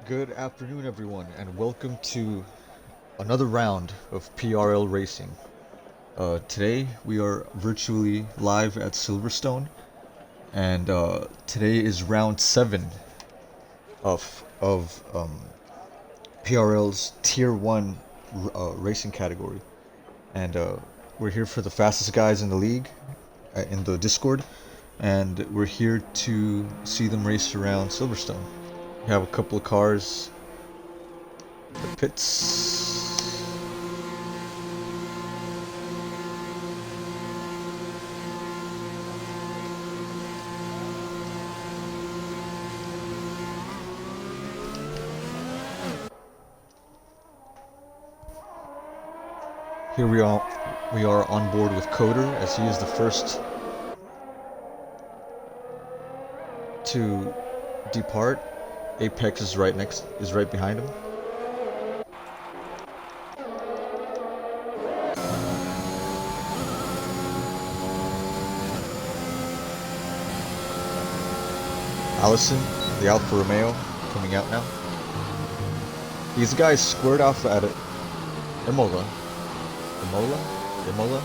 Good afternoon, everyone, and welcome to another round of PRL racing. Today we are virtually live at Silverstone, and today is round 7 of PRL's Tier 1 racing category. And we're here for the fastest guys in the league, in the Discord, and we're here to see them race around Silverstone. We have a couple of cars in the pits. Here we are on board with Coder as he is the first to depart. Apex is right behind him. Allison, the Alfa Romeo, coming out now. These guys squared off at Imola. Imola?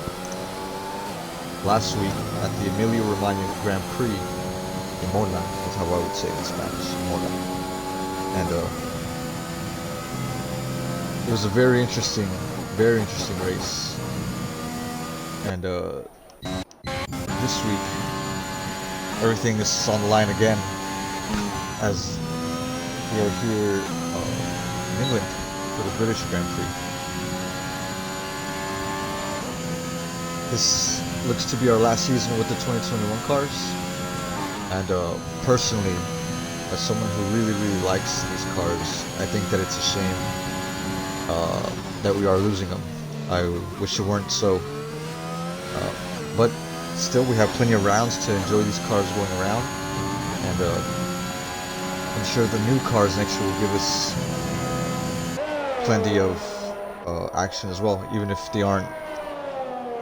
Last week at the Emilia Romagna Grand Prix. Imola is how I would say it in Spanish. Imola. And it was a very interesting race. And this week, everything is on the line again, as we are here in England for the British Grand Prix. This looks to be our last season with the 2021 cars, and personally, as someone who really likes these cars, I think that it's a shame that we are losing them. I wish it weren't so, but still we have plenty of rounds to enjoy these cars going around, and I'm sure the new cars next year will give us plenty of action as well, even if they aren't,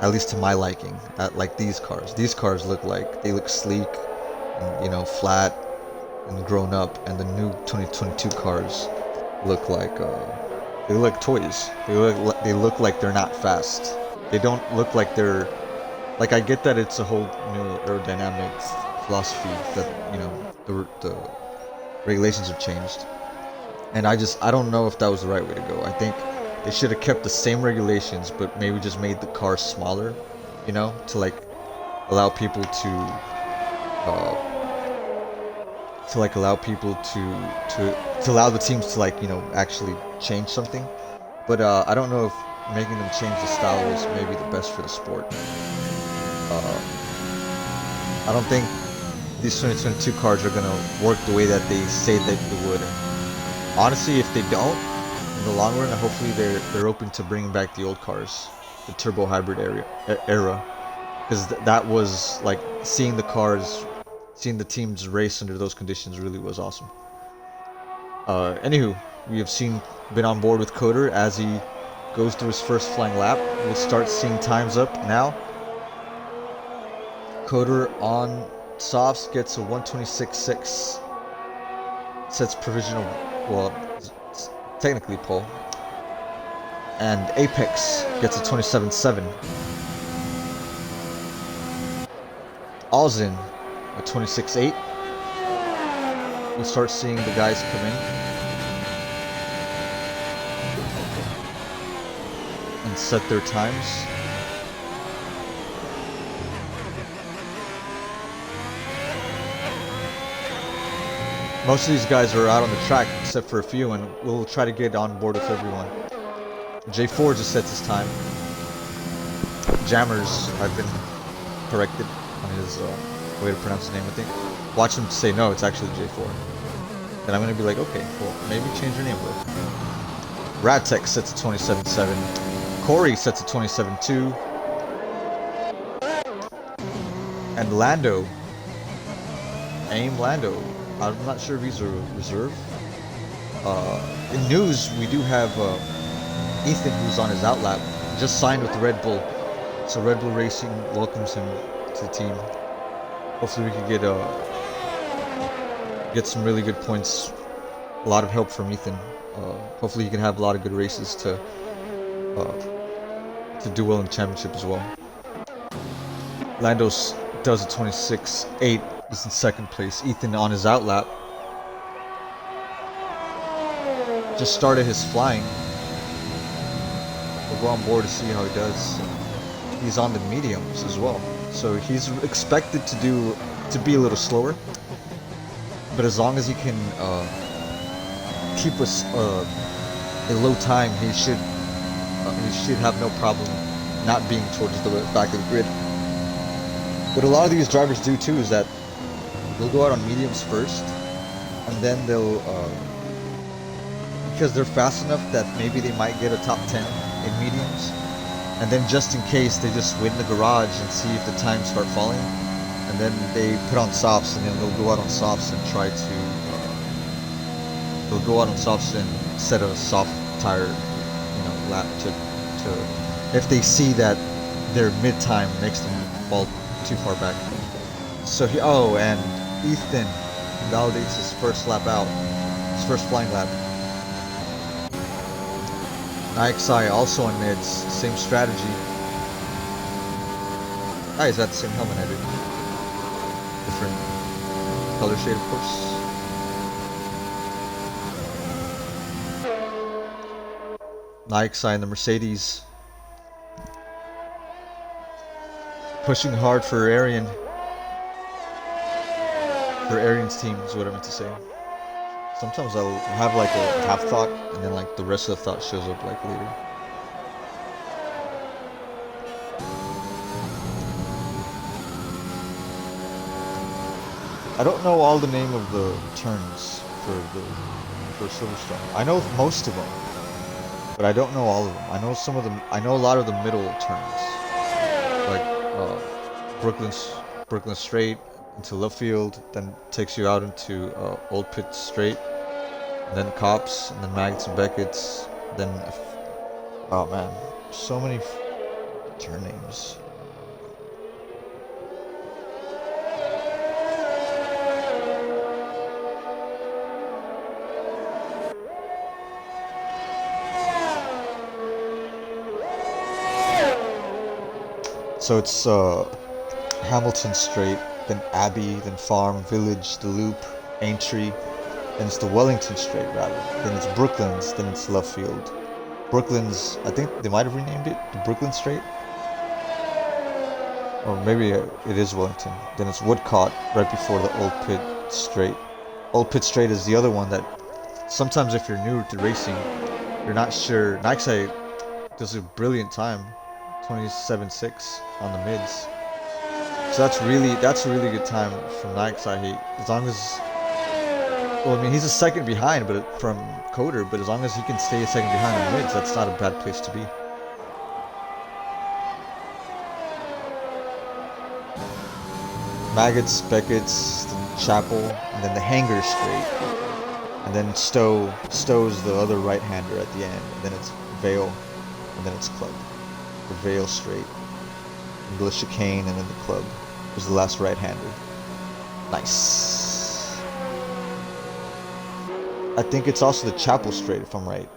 at least to my liking, like these cars. These cars look sleek and, flat and grown up, and the new 2022 cars look like toys. They look like they're not fast. They don't look like they're like, I get that it's a whole new aerodynamic philosophy that, the regulations have changed, and I don't know if that was the right way to go. I think they should have kept the same regulations, but maybe just made the car smaller, to allow people to allow the teams to actually change something. But I don't know if making them change the style was maybe the best for the sport. I don't think these 2022 cars are gonna work the way that they say that they would. Honestly, if they don't, in the long run, hopefully they're open to bringing back the old cars, the turbo hybrid era, because that was like seeing the teams race under those conditions really was awesome. Anywho, we have been on board with Coder as he goes through his first flying lap. We'll start seeing times up now. Coder on softs gets a 126.6. Sets provisional, well, technically pole. And Apex gets a 27.7. Alzin a 26.8. We'll start seeing the guys come in and set their times. Most of these guys are out on the track except for a few, and we'll try to get on board with everyone. J4 just sets his time. Jammers, I've been corrected on his way to pronounce his name, I think. Watch him say no, it's actually J4. Then I'm gonna be like, okay, well, maybe change your name, bro. Radtech sets a 27.7. Corey sets a 27.2. And Lando, Lando, I'm not sure if he's a reserve. In news, we do have Ethan, who's on his outlap, just signed with Red Bull. So Red Bull Racing welcomes him to the team. Hopefully we can get some really good points a lot of help from Ethan. Hopefully he can have a lot of good races to do well in the championship as well. Landos does a 26.8, is in second place. Ethan on his outlap just started his flying. We'll go on board to see how he does. He's on the mediums as well, so he's expected to be a little slower. But as long as he can keep us a low time, he should have no problem not being towards the back of the grid. What a lot of these drivers do too is that they'll go out on mediums first, and then they'll because they're fast enough that maybe they might get a top 10 in mediums, and then just in case they just win the garage and see if the times start falling, and then they put on softs, and then they'll go out on softs and try to they'll go out on softs and set a soft tire, lap to if they see that their mid time makes them fall too far back. So and Ethan validates his first lap out, his first flying lap. IXI also on mids, same strategy. He's got the same helmet I did. Different color shade, of course. IXI in the Mercedes. Pushing hard for Arian. For Arian's team is what I meant to say. Sometimes I'll have like a half thought, and then like the rest of the thought shows up like later. I don't know all the name of the turns for Silverstone. I know most of them, but I don't know all of them. I know some of them. I know a lot of the middle turns, like Brooklyn Straight into Luffield, then takes you out into Old Pit Straight, and then Cops, and then Maggots and Beckett's, then oh man, so many turn names. So it's Hamilton Straight, then Abbey, then Farm, Village, the Loop, Aintree, then it's the Wellington Straight rather, then it's Brooklands, then it's Luffield. Brooklands, I think they might have renamed it the Brooklyn Straight, or maybe it is Wellington. Then it's Woodcote right before the Old Pit Straight. Old Pit Straight is the other one that sometimes if you're new to racing, you're not sure. Nike does a brilliant time. 27.6 on the mids, so that's a really good time from Nike's. As long as, well, I mean, he's a second behind, but from Coder, but as long as he can stay a second behind on the mids, that's not a bad place to be. Maggots, Beckett's, then Chapel, and then the Hanger Straight, and then Stow's the other right-hander at the end, and then it's Vale, and then it's Club. The Vale Straight, and the Chicane, and then the Club was the last right-hander. Nice. I think it's also the Chapel Straight, if I'm right.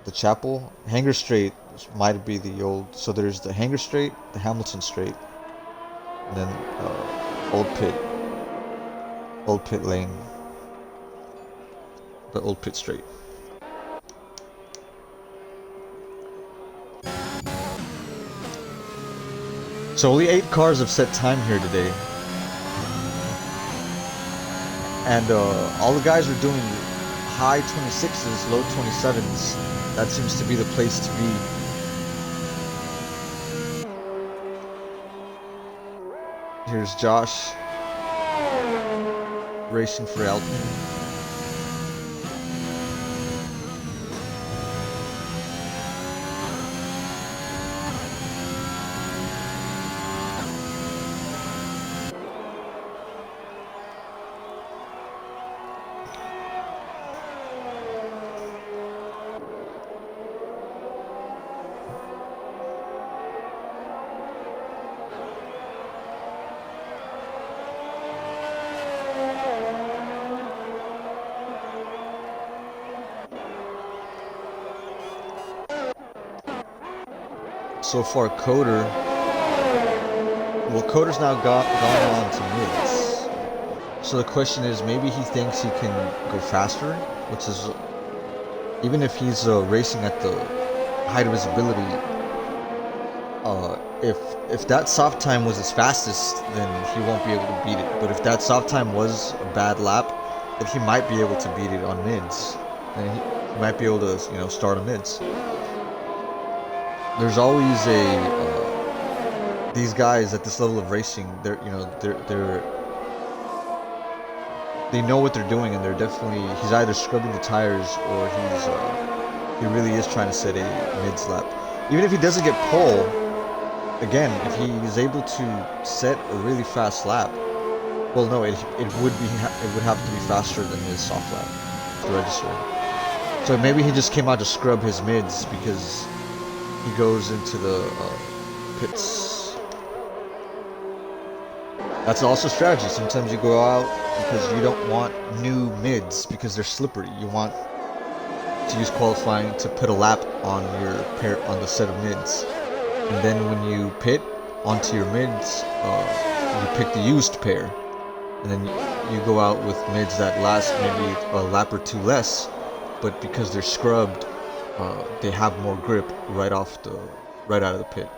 The Chapel, Hanger Straight might be the old. So there's the Hanger Straight, the Hamilton Straight, and then Old Pit Lane, the Old Pit Straight. So only 8 cars have set time here today, and all the guys are doing high 26s, low 27s. That seems to be the place to be. Here's Josh racing for Alpine. so far Coder, well, Coder's now gone on to mids. So the question is, maybe he thinks he can go faster, which is, even if he's racing at the height of his ability, if that soft time was his fastest, then he won't be able to beat it. But if that soft time was a bad lap, then he might be able to beat it on mids. Then he might be able to, you know, start on mids. There's always a these guys at this level of racing. They know what they're doing, and they're definitely, he's either scrubbing the tires or he really is trying to set a mids lap. Even if he doesn't get pole, again, if he is able to set a really fast lap, well, no, it would have to be faster than his soft lap to register. So maybe he just came out to scrub his mids because he goes into the pits. That's also strategy. Sometimes you go out because you don't want new mids because they're slippery. You want to use qualifying to put a lap on your pair, on the set of mids, and then when you pit onto your mids, you pick the used pair, and then you go out with mids that last maybe a lap or two less, but because they're scrubbed, they have more grip right out of the pit.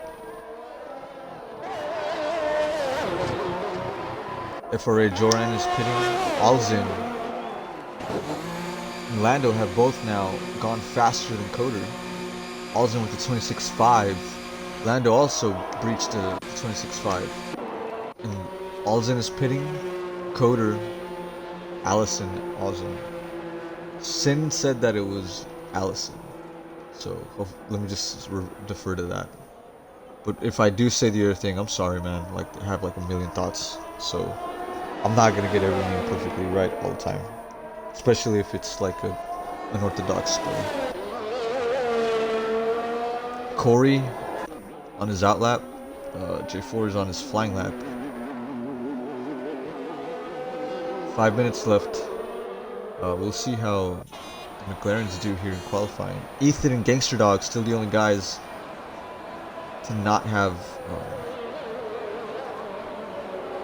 FRA Joran is pitting. Alzin and Lando have both now gone faster than Coder. Alzin with the 26.5. Lando also breached the 26.5. And Alzin is pitting. Coder, Allison, Alzin. Sin said that it was Allison. So let me just defer to that. But if I do say the other thing, I'm sorry, man. Like, I have like a million thoughts. So I'm not gonna get everything perfectly right all the time, especially if it's like an unorthodox story. Corey on his out lap, J4 is on his flying lap. 5 minutes left. We'll see how the McLarens do here in qualifying. Ethan and Gangster Dog still the only guys to not have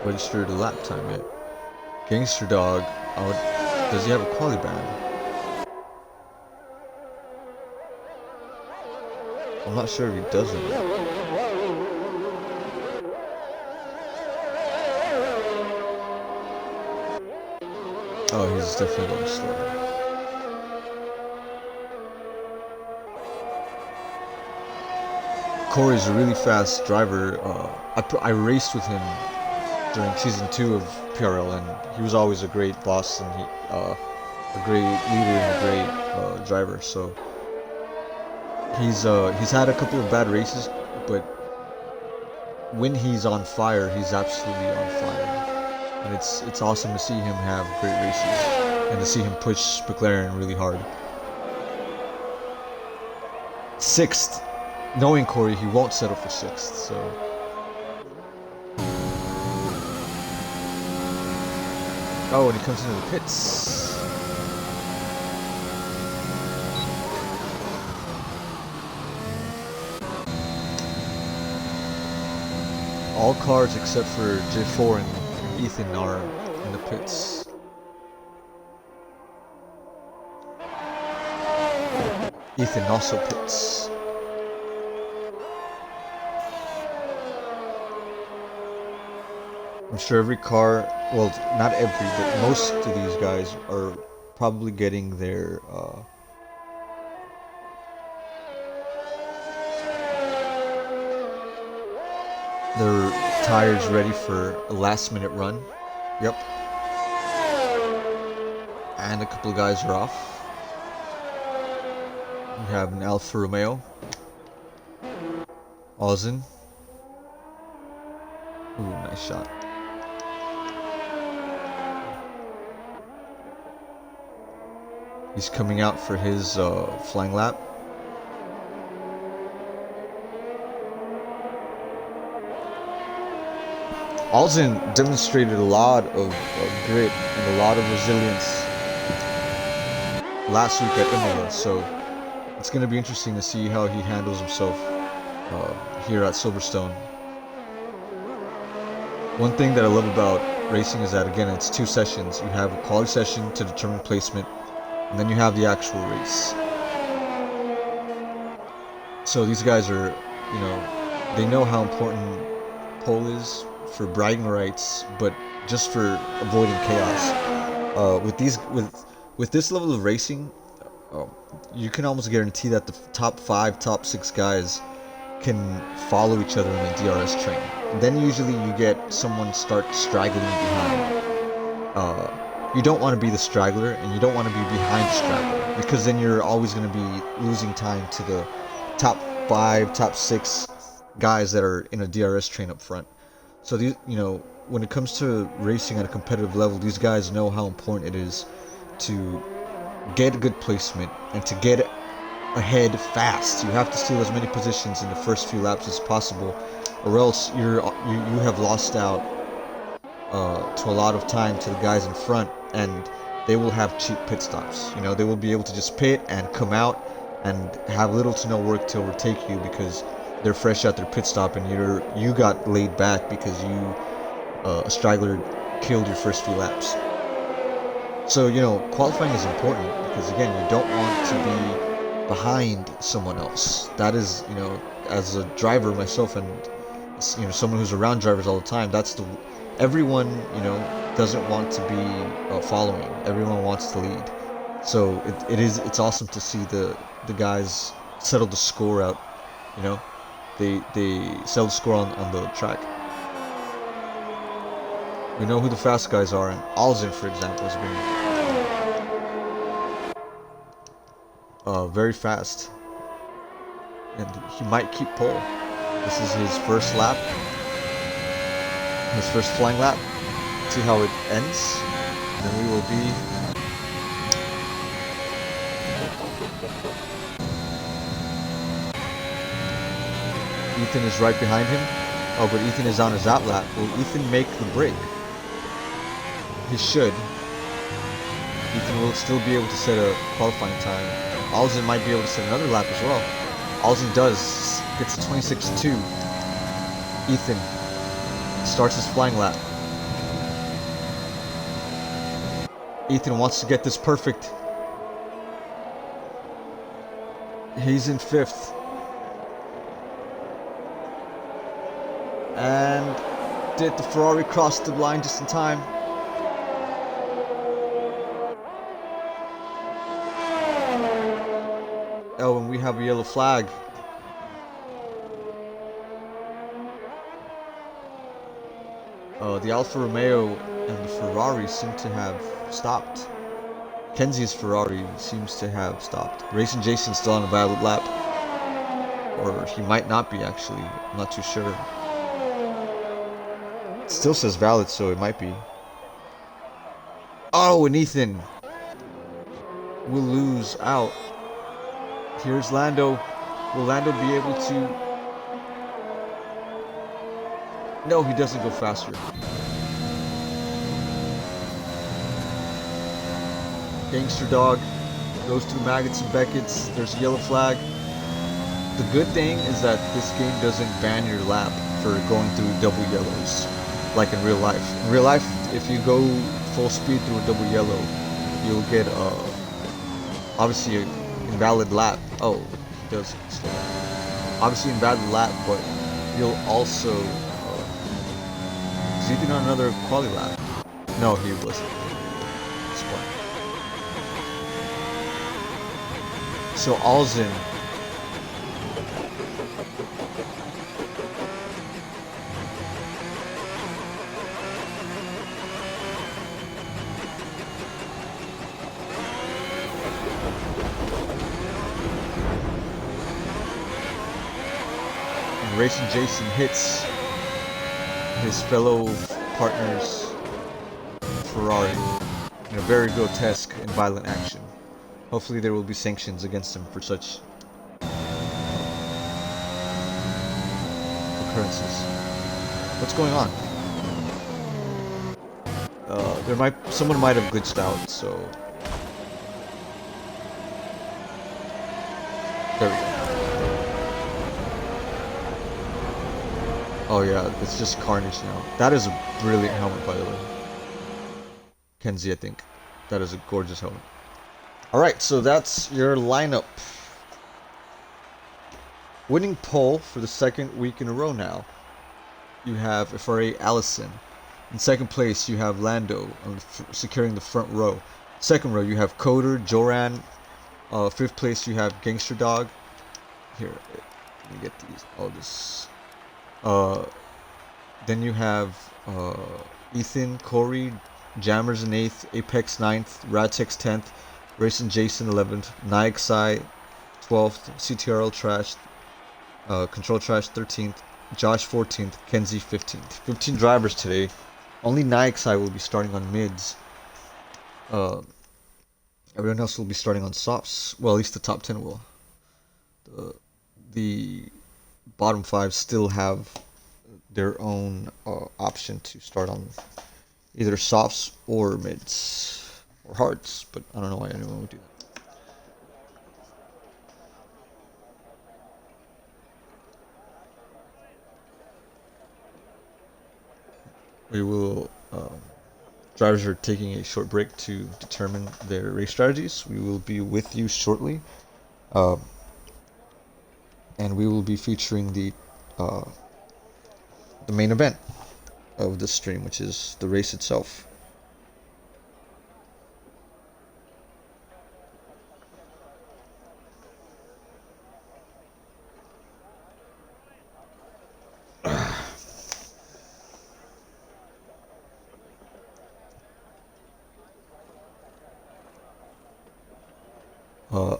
registered a lap time yet. Gangster Dog, does he have a quali ban? I'm not sure if he doesn't. Oh, he's definitely going slow. Corey's a really fast driver. I raced with him during season 2 of PRL, and he was always a great boss and a great leader and a great driver. So he's had a couple of bad races, but when he's on fire, he's absolutely on fire, and it's awesome to see him have great races and to see him push McLaren really hard. 6th, knowing Corey, he won't settle for 6th. So. Oh, and he comes into the pits. All cars except for J4 and Ethan are in the pits. Ethan also pits. I'm sure every car, well, not every, but most of these guys are probably getting their tires ready for a last minute run. Yep. And a couple of guys are off. We have an Alfa Romeo. Ozin. Ooh, nice shot. He's coming out for his flying lap. Alzin demonstrated a lot of grit and a lot of resilience last week at Imola, so it's going to be interesting to see how he handles himself here at Silverstone. One thing that I love about racing is that, again, it's 2 sessions. You have a quality session to determine placement, and then you have the actual race. So these guys are, you know, they know how important pole is for bragging rights, but just for avoiding chaos. With this level of racing, you can almost guarantee that the top 5, top 6 guys can follow each other in a DRS train. And then usually you get someone start straggling behind. You don't want to be the straggler, and you don't want to be behind the straggler, because then you're always going to be losing time to the top 5, top 6 guys that are in a DRS train up front. So these, you know, when it comes to racing at a competitive level, these guys know how important it is to get good placement and to get ahead fast. You have to steal as many positions in the first few laps as possible, or else you have lost out to a lot of time to the guys in front, and they will have cheap pit stops. You know, they will be able to just pit and come out and have little to no work to overtake you because they're fresh out their pit stop, and you got laid back because a straggler killed your first few laps. So, you know, qualifying is important because, again, you don't want to be behind someone else. That is, you know, as a driver myself, and, you know, someone who's around drivers all the time, everyone, you know, doesn't want to be following. Everyone wants to lead. So it's awesome to see the guys settle the score out. You know, they settle the score on the track. We know who the fast guys are, and Alzen, for example, has been very fast, and he might keep pole. This is his first lap, his first flying lap. See how it ends. Then we will be Ethan is right behind him. Oh, but Ethan is on his out lap. Will Ethan make the break? He should. Ethan will still be able to set a qualifying time. Alzen might be able to set another lap as well. Alzen does. Gets a 26.2. Ethan starts his flying lap. Ethan wants to get this perfect. He's in 5th. And did the Ferrari cross the line just in time? Oh, and we have a yellow flag. The Alfa Romeo and the Ferrari seem to have stopped. Kenzie's Ferrari seems to have stopped. Racing Jason's still on a valid lap. Or he might not be, actually. I'm not too sure. It still says valid, so it might be. Oh, and Ethan will lose out. Here's Lando. Will Lando be able to... No, he doesn't go faster. Gangster Dog goes through Maggots and Beckett's. There's a yellow flag. The good thing is that this game doesn't ban your lap for going through double yellows, like in real life. In real life, if you go full speed through a double yellow, you'll get obviously an invalid lap. Oh, he does slow down. Obviously invalid lap, but you'll also... is he doing another quali lap? No, he wasn't. So Alzen and Racing Jason hits his fellow partner's Ferrari in a very grotesque and violent action. Hopefully there will be sanctions against him for such occurrences. What's going on? Someone might have glitched out, so there we go. Oh yeah, it's just Carnage now. That is a brilliant helmet, by the way. Kenzie, I think. That is a gorgeous helmet. Alright, so that's your lineup. Winning pole for the second week in a row now. You have FRA Allison. In second place, you have Lando securing the front row. Second row, you have Coder, Joran. Fifth place, you have Gangster Dog. Here, let me get these. All this. Then you have Ethan, Corey, Jammers in 8th, Apex 9th, Radtex 10th, Racing Jason 11th, Nixai 12th, CTRL Trash, Control Trash 13th, Josh 14th, Kenzie 15th. 15 drivers today. Only Nixai will be starting on mids. Everyone else will be starting on softs. Well, at least the top 10 will. The bottom 5 still have their own option to start on either softs or mids or hards, but I don't know why anyone would do that. We will. Drivers are taking a short break to determine their race strategies. We will be with you shortly, and we will be featuring the main event of the stream, which is the race itself.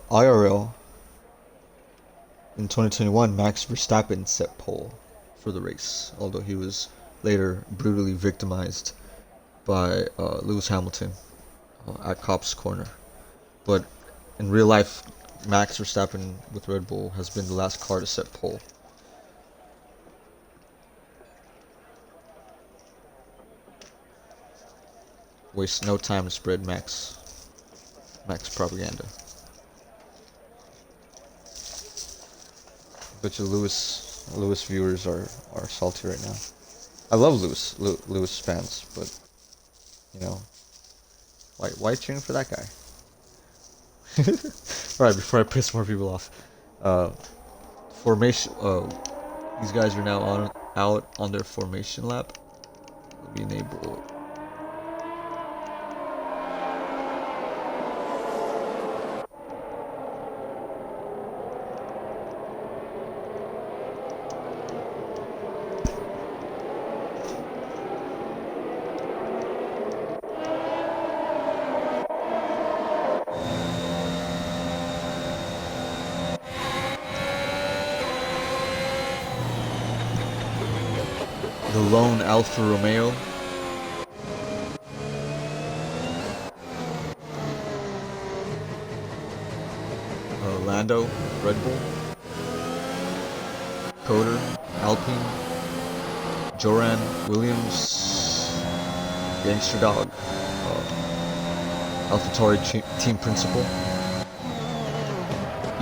IRL in 2021, Max Verstappen set pole for the race, although he was later brutally victimized by Lewis Hamilton at Copse Corner. But in real life, Max Verstappen with Red Bull has been the last car to set pole. Waste no time to spread Max propaganda. Bet you Lewis viewers are salty right now. I love Lewis fans, but you know, why cheering for that guy? Alright, before I piss more people off, formation. These guys are now out on their formation lap. Let me enable. The lone Alfa Romeo. Lando, Red Bull. Coder, Alpine. Joran, Williams. Gangster Dog. AlphaTauri team principal.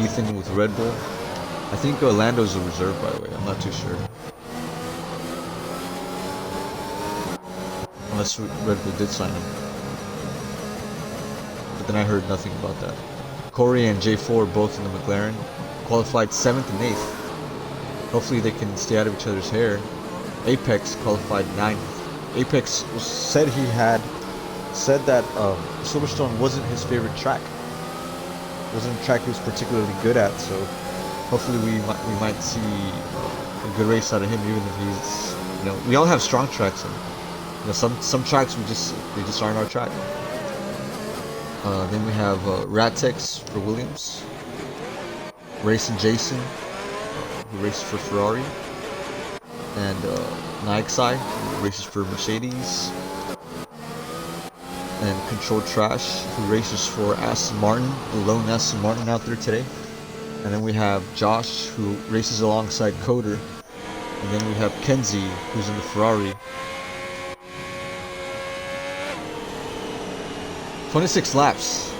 Ethan with Red Bull. I think Lando's a reserve, by the way. I'm not too sure. Unless Red Bull did sign him. But then I heard nothing about that. Corey and J4 both in the McLaren. Qualified 7th and 8th. Hopefully they can stay out of each other's hair. Apex qualified 9th. Apex said that Silverstone wasn't his favorite track. It wasn't a track he was particularly good at, so hopefully we might see a good race out of him, even if he's, you know, we all have strong tracks, and you know, some tracks they just aren't our track. Then we have Radtex for Williams, Racing Jason, who races for Ferrari, and Nixai, who races for Mercedes, and Control Trash, who races for Aston Martin, the lone Aston Martin out there today. And then we have Josh, who races alongside Coder, and then we have Kenzie, who's in the Ferrari. 26 laps.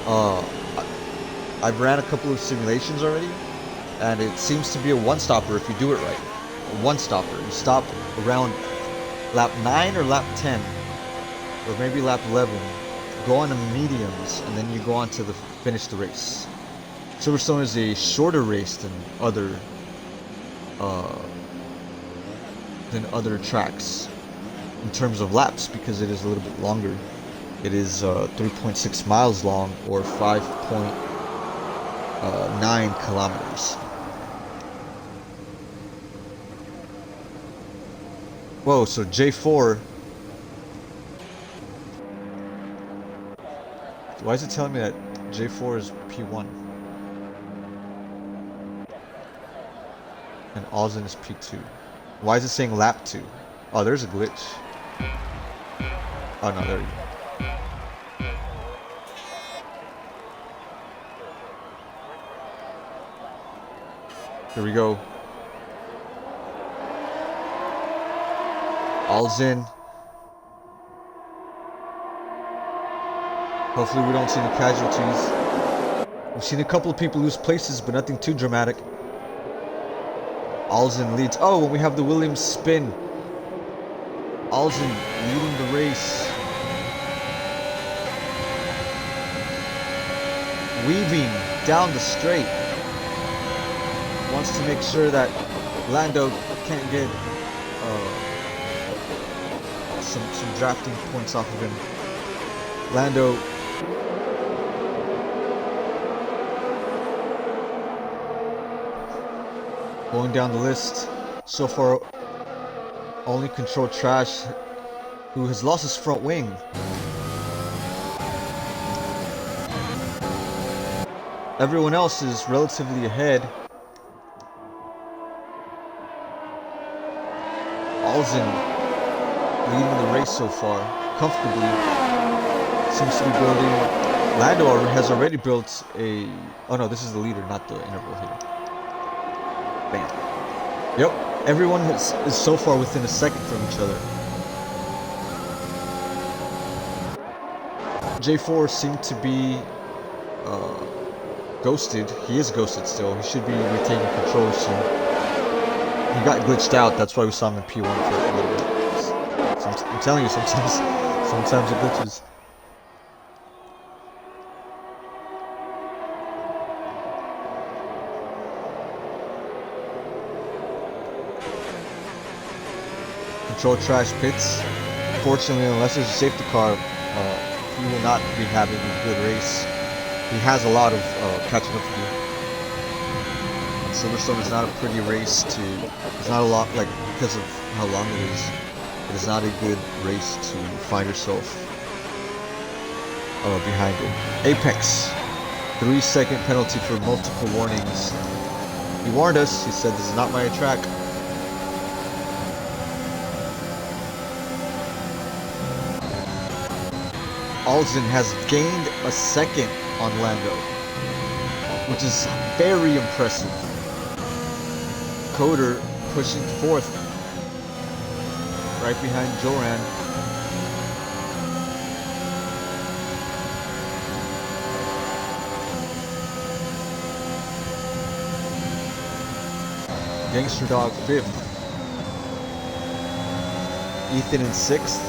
I've ran a couple of simulations already, and it seems to be a one-stopper if you do it right. one stopper. You stop around lap 9 or lap 10, or maybe lap 11. Go on to mediums, and then you go on to finish the race. Silverstone is a shorter race than other tracks in terms of laps, because it is a little bit longer. It is 3.6 miles long, or 5.9 kilometers. Whoa, so J4. Why is it telling me that J4 is P1? And Alzen is P2. Why is it saying lap 2? Oh, there's a glitch. Oh no, there you go. Here we go. Alzen. Hopefully we don't see any casualties. We've seen a couple of people lose places, but nothing too dramatic. Alzen leads. Oh, when we have the Williams spin. Alzen leading the race. Weaving down the straight. Wants to make sure that Lando can't get some drafting points off of him. Lando going down the list. So far, only Control Trash, who has lost his front wing. Everyone else is relatively ahead. Alzen leading the race so far, comfortably. Seems to be building. Lando has already built a... Oh no, this is the leader, not the interval here. Bam. Yep, everyone is so far within a second from each other. J4 seemed to be ghosted. He is ghosted still. He should be retaining control soon. He got glitched out. That's why we saw him in P1 for a little bit. I'm telling you, sometimes it glitches. Control Trash pits. Fortunately, unless there's a safety car, he will not be having a good race. He has a lot of catching up to do. And Silverstone is not a pretty race to... It's not a lot, like, because of how long it is. It is not a good race to find yourself behind it. Apex. 3-second penalty for multiple warnings. He warned us. He said, this is not my track. Alzen has gained a second on Lando, which is very impressive. Coder pushing fourth, right behind Joran. Gangster Dog fifth. Ethan in sixth.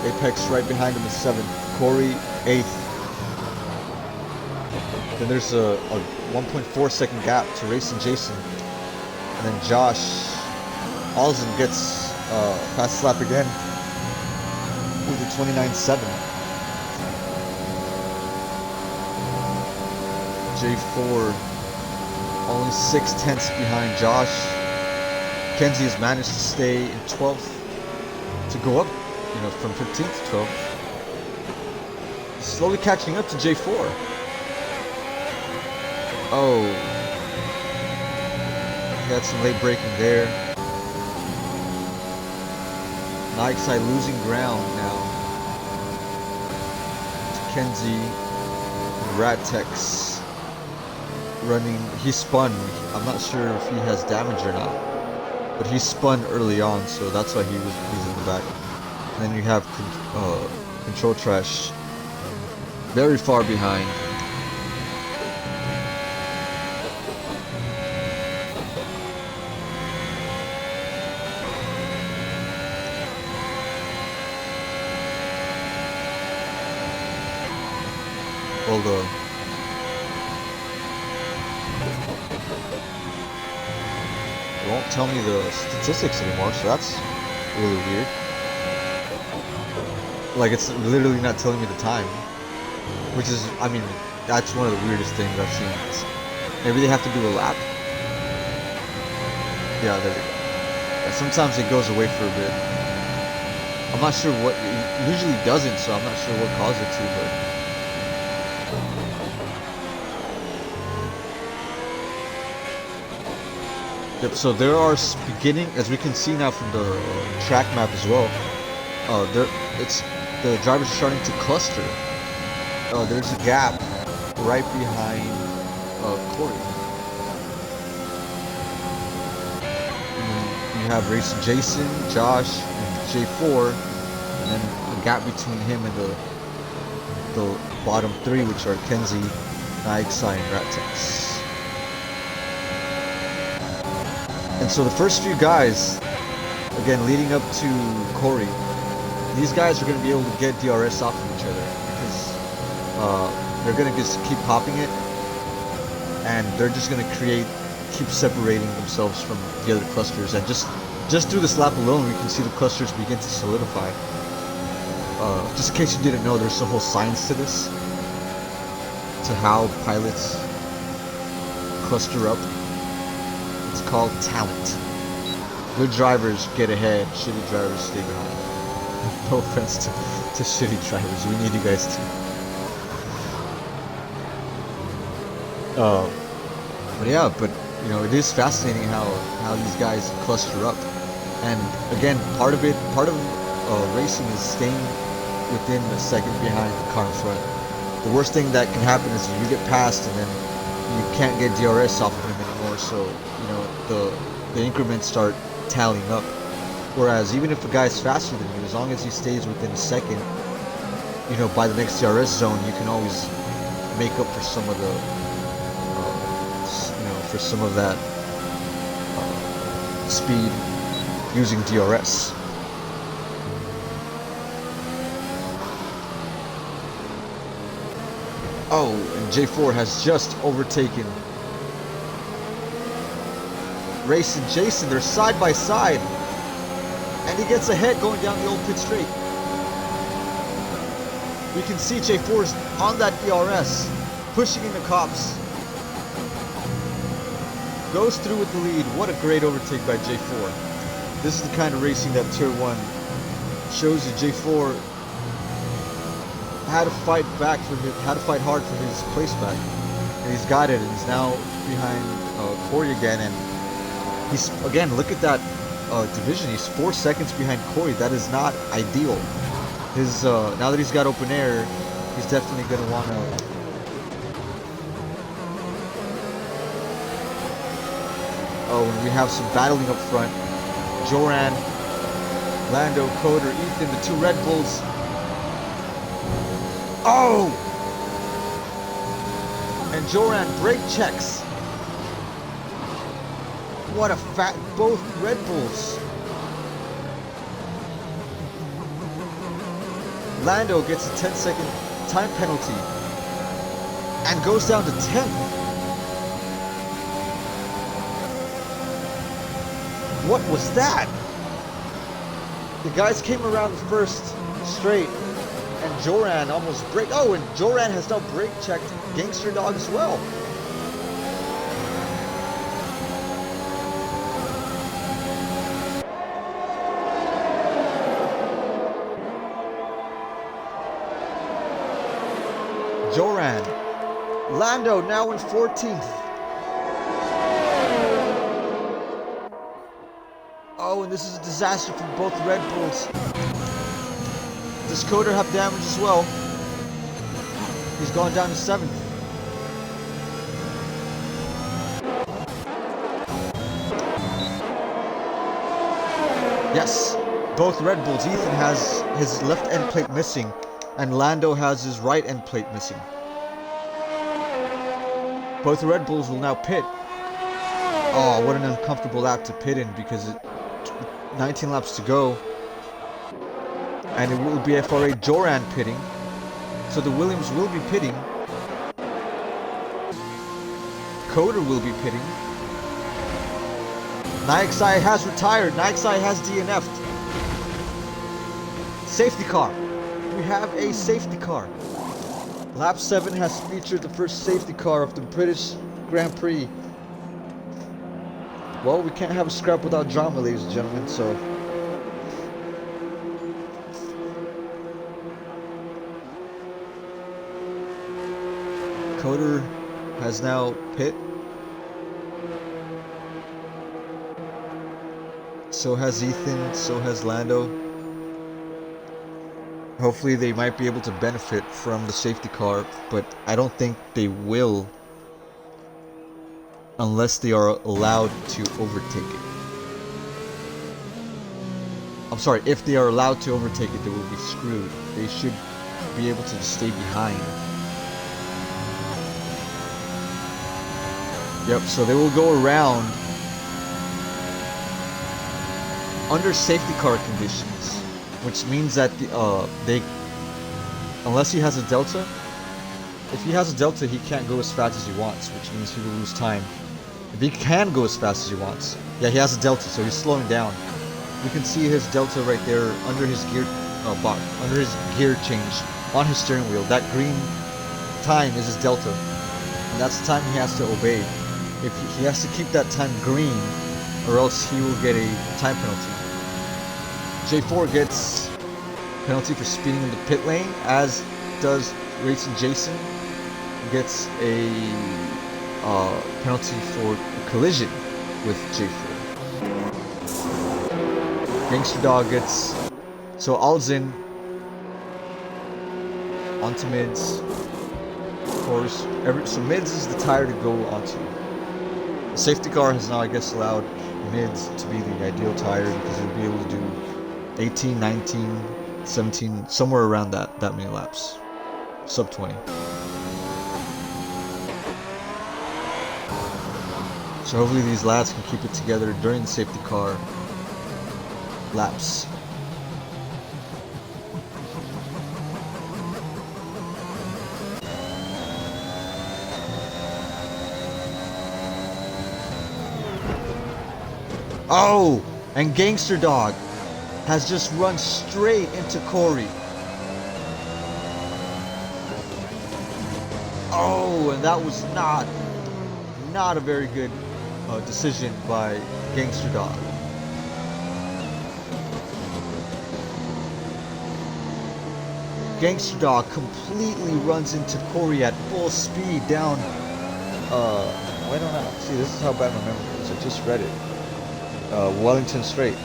Apex right behind him is seventh. Corey eighth. Then there's a 1.4 second gap to Racing Jason. And then Josh Alzen gets fast lap again with a 29.7. J4 only 6/10 behind Josh. Kenzie has managed to stay in 12th to go up, from 15th to 12th. Slowly catching up to J4. Oh. He had some late braking there. Nightside losing ground now to Kenzie. Ratex running. He spun. I'm not sure if he has damage or not, but he spun early on, so that's why he's in the back. And then you have Control Trash very far behind. well, it won't tell me the statistics anymore, so that's really weird. Like, it's literally not telling me the time, which is, I mean, that's one of the weirdest things I've seen. Maybe they have to do a lap. Yeah, there we go. Yeah, sometimes it goes away for a bit. I'm not sure what, it usually doesn't, so I'm not sure what caused it to, but... Yep, so there are beginning, as we can see now from the track map as well, the drivers are starting to cluster. There's a gap right behind Corey. You have Racing Jason, Josh, and J4, and then a gap between him and the bottom three, which are Kenzie, Naixai, and Ratex. And so the first few guys, again leading up to Corey, these guys are going to be able to get DRS off of each other because they're going to just keep popping it, and they're just going to keep separating themselves from the other clusters. And just through this lap alone, we can see the clusters begin to solidify. Just in case you didn't know, there's a whole science to this, to how pilots cluster up. It's called talent. Good drivers get ahead, shitty drivers stay behind. No offense to shitty drivers, we need you guys too. But yeah, you know, it is fascinating how these guys cluster up. And again, part of racing is staying within a second behind the car in front. The worst thing that can happen is you get passed and then you can't get DRS off of him anymore, so you know the increments start tallying up. Whereas even if a guy's faster than you, as long as he stays within a second, you know, by the next DRS zone, you can always make up for some of the, you know, for some of that speed using DRS. Oh, and J4 has just overtaken Race and Jason. They're side by side. And he gets ahead going down the old pit straight. We can see J4's on that DRS, pushing in the cops. Goes through with the lead. What a great overtake by J4. This is the kind of racing that Tier 1 shows you. J4 had to fight hard for his place back. And he's got it, and he's now behind Corey again. And he's, again, look at that division. He's 4 seconds behind Corey. That is not ideal. His now that he's got open air, he's definitely going to want to and we have some battling up front. Joran, Lando, Coder, Ethan, the two Red Bulls. Oh! And Joran brake checks. What a both Red Bulls. Lando gets a 10-second time penalty and goes down to 10th. What was that? The guys came around the first straight and Joran almost braked. Oh, and Joran has now brake checked Gangster Dog as well. Joran. Lando now in 14th. Oh, and this is a disaster for both Red Bulls. Does Coder have damage as well? He's gone down to 7th. Yes, both Red Bulls. Ethan has his left end plate missing, and Lando has his right end plate missing. Both Red Bulls will now pit. Oh, what an uncomfortable lap to pit in, because 19 laps to go. And it will be FRA Joran pitting. So the Williams will be pitting. Coder will be pitting. Nixai has retired. Nixai has DNF'd. Safety car. We have a safety car. Lap 7 has featured the first safety car of the British Grand Prix. Well, we can't have a scrap without drama, ladies and gentlemen, so... Coder has now pit. So has Ethan, so has Lando. Hopefully they might be able to benefit from the safety car, but I don't think they will unless they are allowed to overtake it. I'm sorry, if they are allowed to overtake it, they will be screwed. They should be able to stay behind. Yep, so they will go around under safety car conditions, which means that unless he has a delta, if he has a delta, he can't go as fast as he wants, which means he will lose time. If he can go as fast as he wants, yeah, he has a delta, so he's slowing down. You can see his delta right there under his gear box, under his gear change on his steering wheel. That green time is his delta, and that's the time he has to obey. If he has to keep that time green, or else he will get a time penalty. J4 gets penalty for speeding in the pit lane, as does Racing Jason gets a penalty for a collision with J4. Gangster Dog gets... So Alzin onto mids. Of course, so mids is the tire to go onto. The safety car has now, I guess, allowed mids to be the ideal tire because it'll be able to do 18, 19, 17, somewhere around that many laps. Sub 20. So hopefully these lads can keep it together during the safety car laps. Oh! And Gangster Dog has just run straight into Corey. Oh, and that was not a very good decision by Gangster Dog. Gangster Dog completely runs into Corey at full speed down, why don't I, see, this is how bad my memory is, I just read it. Wellington Straight.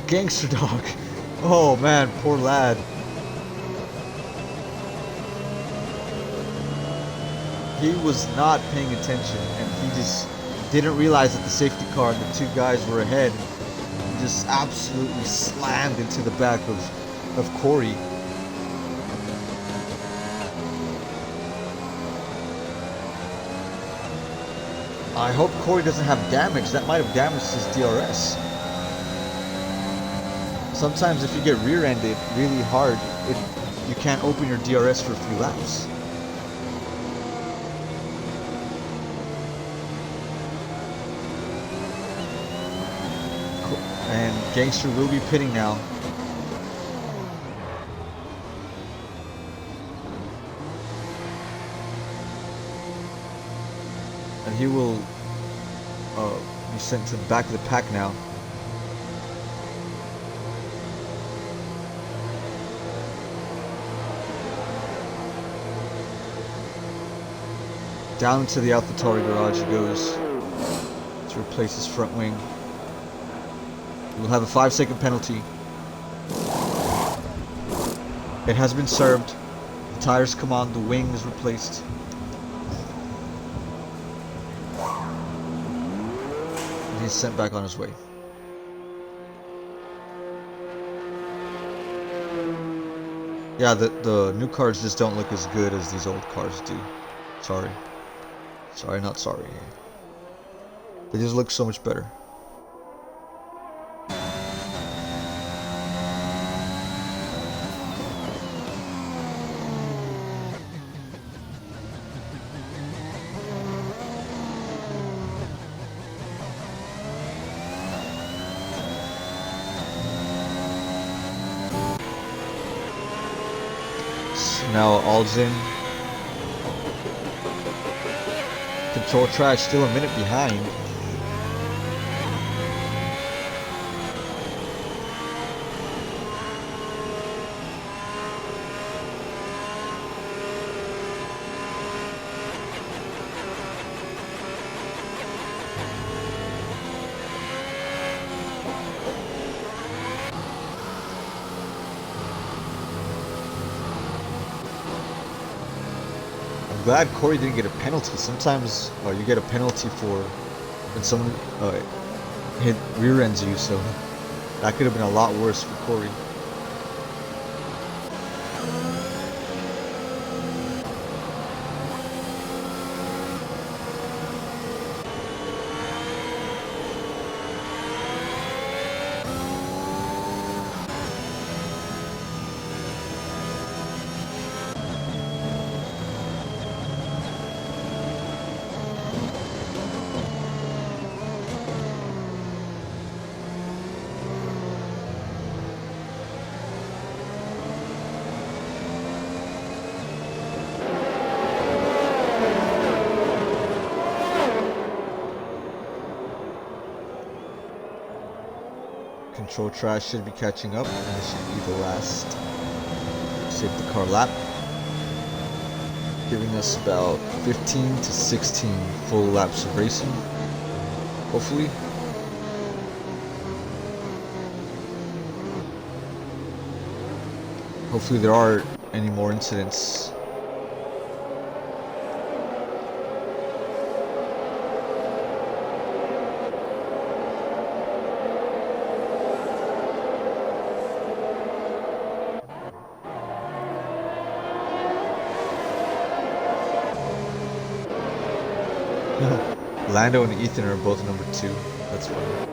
Gangster Dog. Oh man, poor lad. He was not paying attention, and he just didn't realize that the safety car and the two guys were ahead. He just absolutely slammed into the back of Corey. I hope Corey doesn't have damage. That might have damaged his DRS. Sometimes if you get rear-ended really hard, you can't open your DRS for a few laps. And Gangster will be pitting now. And he will be sent to the back of the pack now. Down to the AlphaTauri garage he goes to replace his front wing. He will have a 5-second penalty. It has been served. The tires come on, the wing is replaced. And he's sent back on his way. Yeah, the new cars just don't look as good as these old cars do. Sorry. Sorry, not sorry. They just look so much better. Now all's in. Control Trash still a minute behind. I'm glad Corey didn't get a penalty. Sometimes you get a penalty for when someone hit rear ends you, so that could have been a lot worse for Corey. Control Trash should be catching up, and this should be the last safety car lap, giving us about 15 to 16 full laps of racing, hopefully. Hopefully there aren't any more incidents. Lando and Ethan are both number 2. That's funny.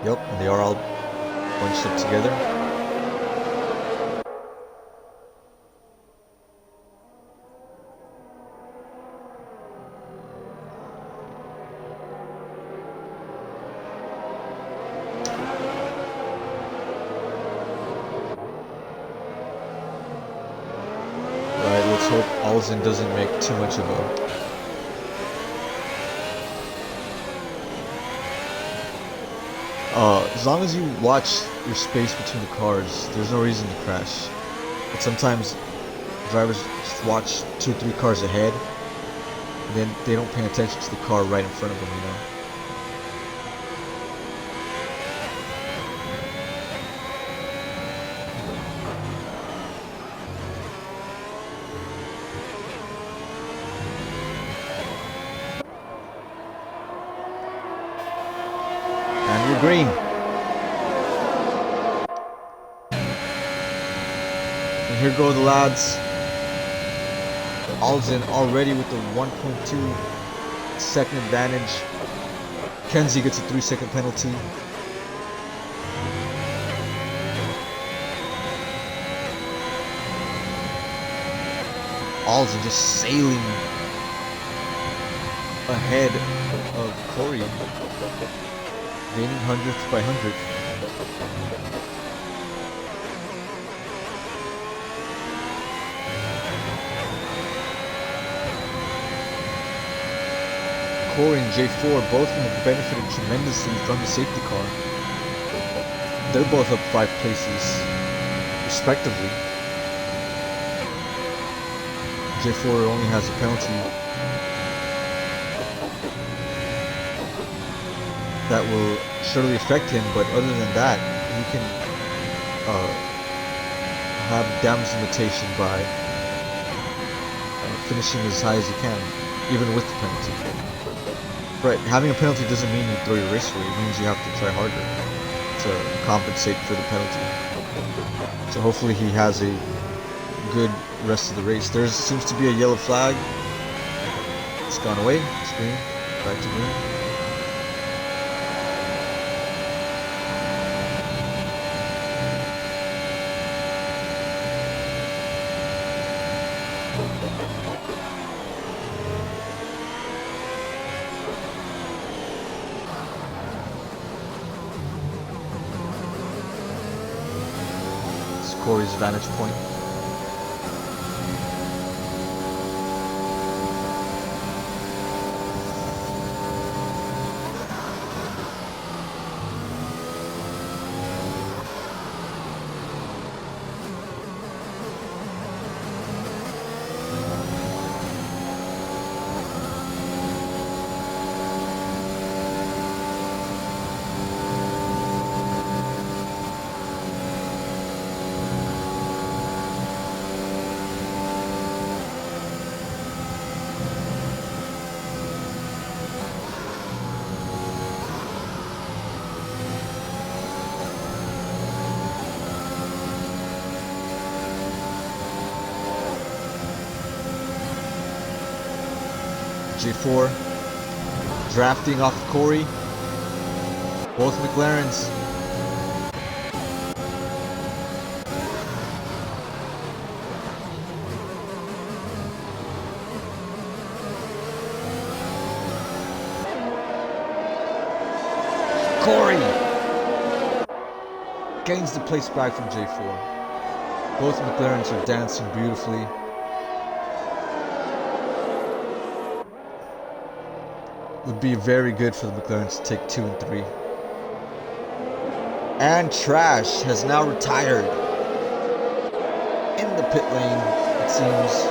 Yep, and they are all bunched up together. Alright, let's hope Alzen doesn't make too much of a as long as you watch your space between the cars, there's no reason to crash. But sometimes drivers just watch 2 or 3 cars ahead, and then they don't pay attention to the car right in front of them, you know. And you're green. And here go the lads. Alzen already with the 1.2 second advantage. Kenzie gets a 3-second penalty. Alzen just sailing ahead of Corey, gaining 100th by 100. Corey and J4 both have benefited tremendously from the safety car. They're both up 5 places, respectively. J4 only has a penalty that will surely affect him, but other than that, he can have damage limitation by finishing as high as he can, even with the penalty. Right, having a penalty doesn't mean you throw your race away. It means you have to try harder to compensate for the penalty. So hopefully he has a good rest of the race. There seems to be a yellow flag It's gone away. It's green. Back to green. It's Corey's vantage point. J4 drafting off Corey. Both McLarens. Corey gains the place back from J4. Both McLarens are dancing beautifully. Would be very good for the McLarens to take 2 and 3. And Trash has now retired in the pit lane, it seems.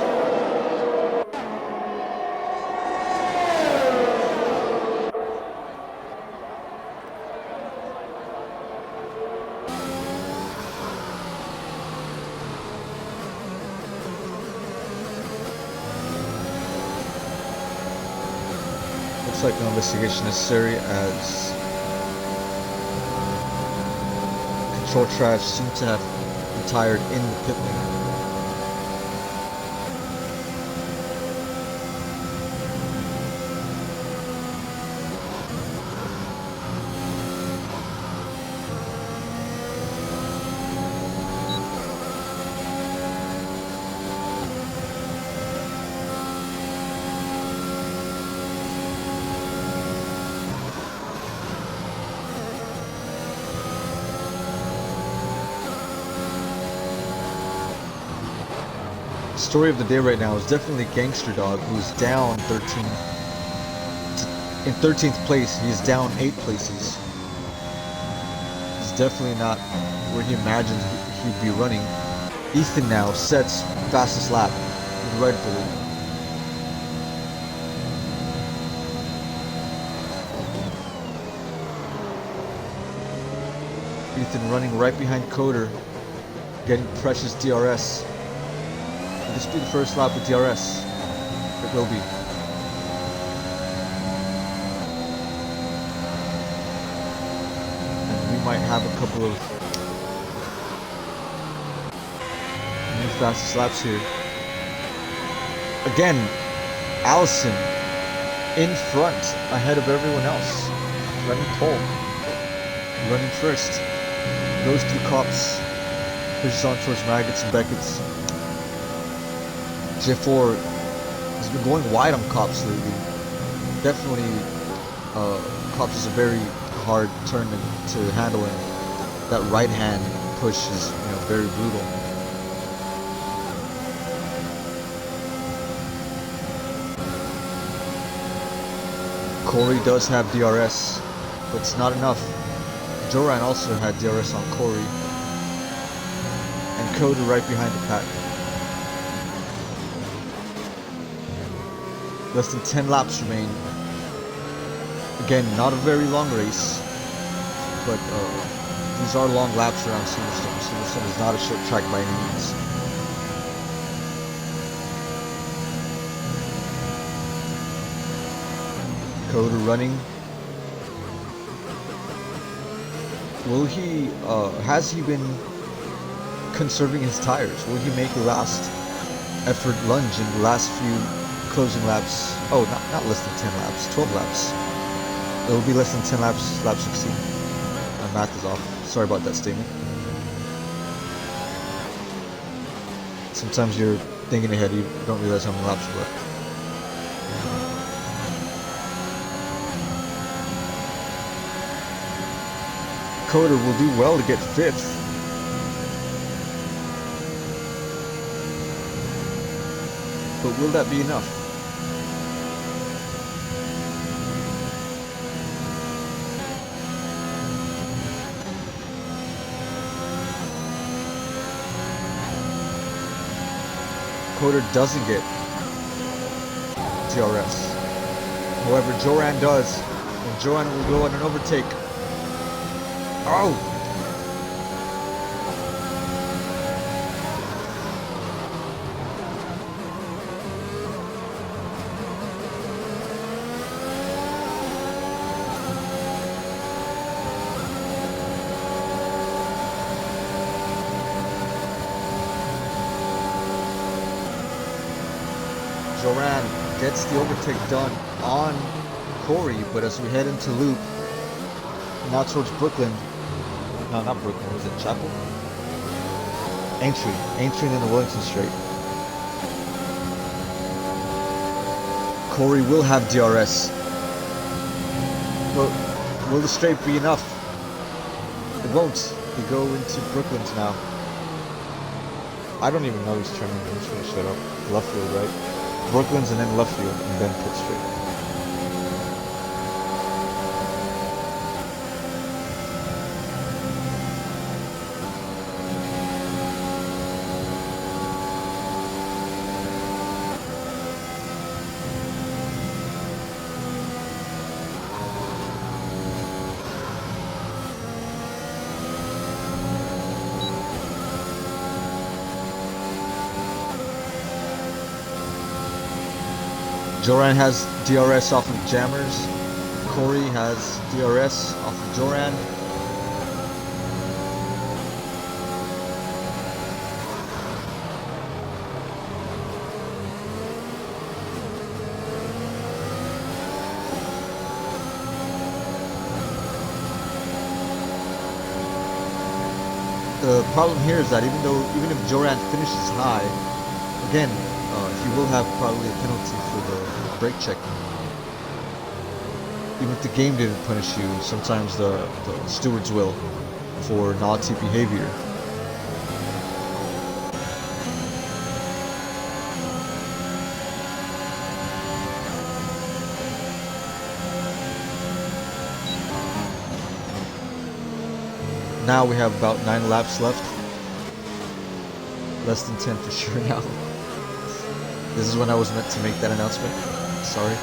Looks like no investigation necessary, as Control Trash seems to have retired in the pit lane. Story of the day right now is definitely Gangster Dog, who's down 13. In 13th place, he is down 8 places. He's definitely not where he imagined he'd be running. Ethan now sets fastest lap in Red Bull. Ethan running right behind Coder, getting precious DRS. Will this be the first lap with DRS? It will be. And we might have a couple of new fastest laps here. Again, Allison in front, ahead of everyone else. Running pole. Running first. Goes through cops. Pushes on towards Maggots and Beckett's. J4 has been going wide on cops lately. Definitely, cops is a very hard turn to handle, and that right hand push is, very brutal. Corey does have DRS, but it's not enough. Joran also had DRS on Corey, and Coda right behind the pack. Less than 10 laps remain. Again, not a very long race, but these are long laps around Silverstone. Silverstone is not a short track by any means. Coda running. Will he, has he been conserving his tires? Will he make a last effort lunge in the last few closing laps. Oh, not less than 10 laps, 12 laps. It will be less than 10 laps, lap 16. My math is off. Sorry about that statement. Sometimes you're thinking ahead, you don't realize how many laps are left. Coder will do well to get 5th. But will that be enough? Coder doesn't get DRS. However, Joran does. And Joran will go on an overtake. Oh! Joran gets the overtake done on Corey, but as we head into loop, now towards Brooklyn, no, not Brooklyn, was it Chapel? Aintree in the Wellington Straight. Corey will have DRS, but will the straight be enough? It won't. They go into Brooklyn's now. I don't even know he's turning. I'm just gonna shut up. Left field, right? Brooklyn's and then left field, and then pit straight. Joran has DRS off of Jammers. Corey has DRS off of Joran. The problem here is that even if Joran finishes high, again, he will have probably a penalty for the brake checking. Even if the game didn't punish you, sometimes the stewards will for naughty behavior. Now we have about 9 laps left. Less than 10 for sure now. This is when I was meant to make that announcement. Sorry.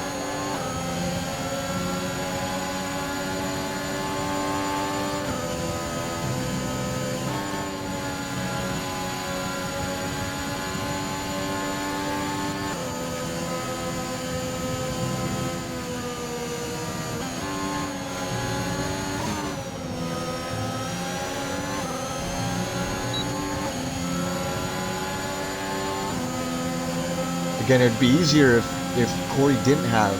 Again, it'd be easier if Corey didn't have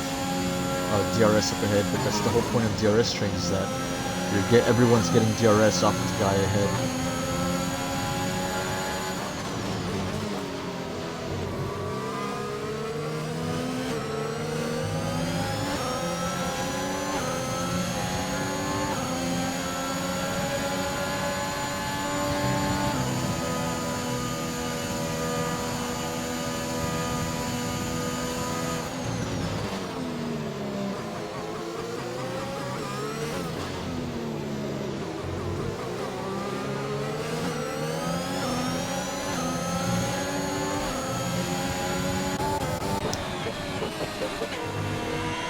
DRS up ahead, but that's the whole point of DRS trains, is that everyone's getting DRS off the guy ahead.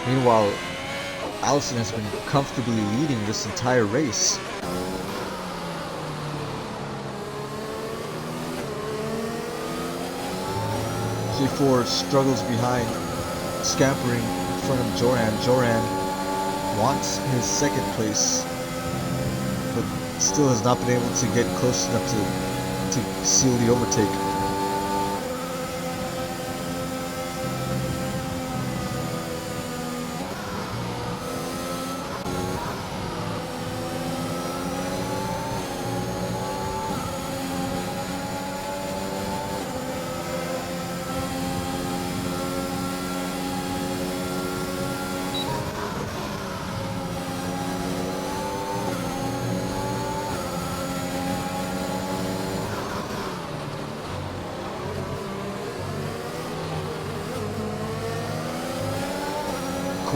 Meanwhile, Allison has been comfortably leading this entire race. J4 struggles behind, scampering in front of Joran. Joran wants his second place, but still has not been able to get close enough to seal the overtake.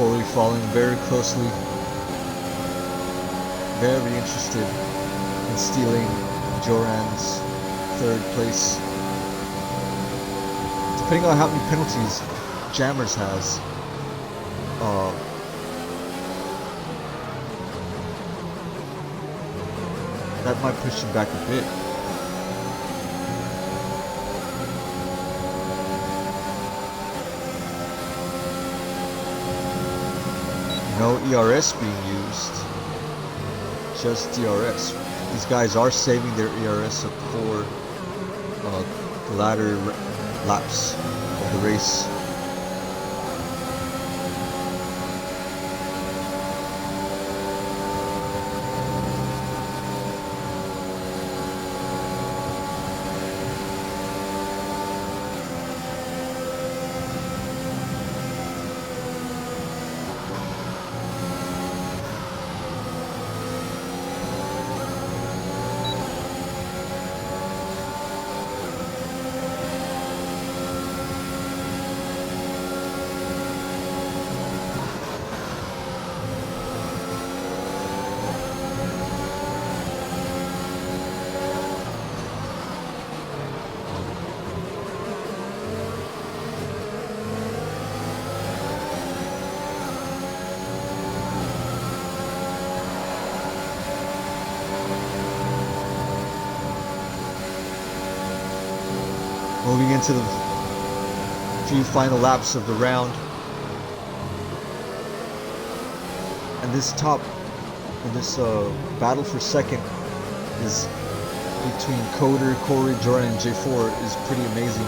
Corey following very closely, very interested in stealing Joran's third place. Depending on how many penalties Jammers has, that might push him back a bit. No ERS being used, just DRS. These guys are saving their ERS up for the latter laps of the race. Moving into the few final laps of the round. And this battle for second is between Coder, Corey, Jordan, and J4 is pretty amazing.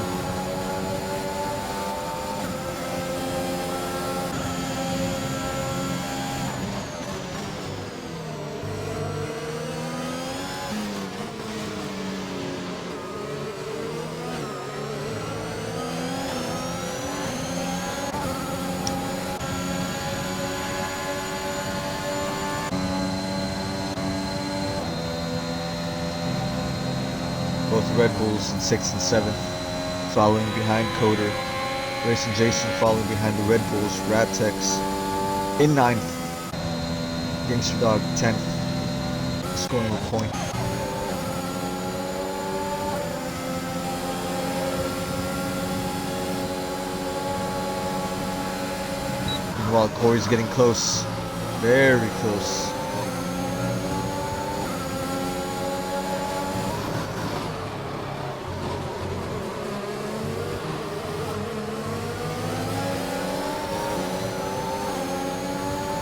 Both Red Bulls in 6th and 7th, following behind Coder. Racing Jason following behind the Red Bulls. Radtex in 9th. Gangster Dog 10th, scoring a point. Meanwhile, Corey's getting close, very close.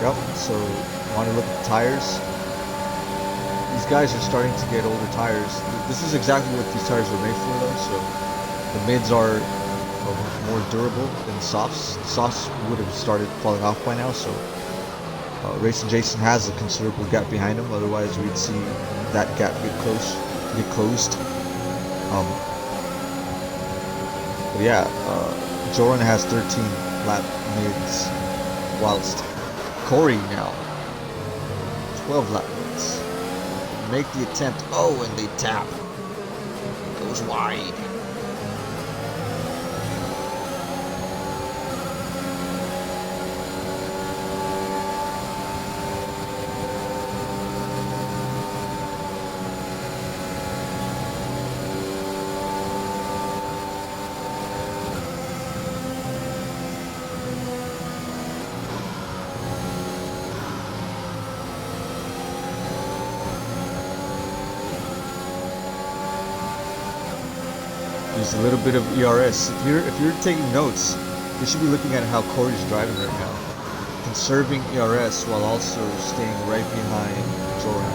Yep, so want to look at the tires. These guys are starting to get older tires. This is exactly what these tires were made for though, so the mids are more durable than the softs. The softs would have started falling off by now, so Racing Jason has a considerable gap behind him, otherwise we'd see that gap get closed. But yeah, Joran has 13 lap mids, whilst Corey now 12 lap mids. Make the attempt. Oh, and they tap. Goes wide. Use a little bit of ERS. If you're taking notes, you should be looking at how Corey's driving right now, conserving ERS while also staying right behind Joran.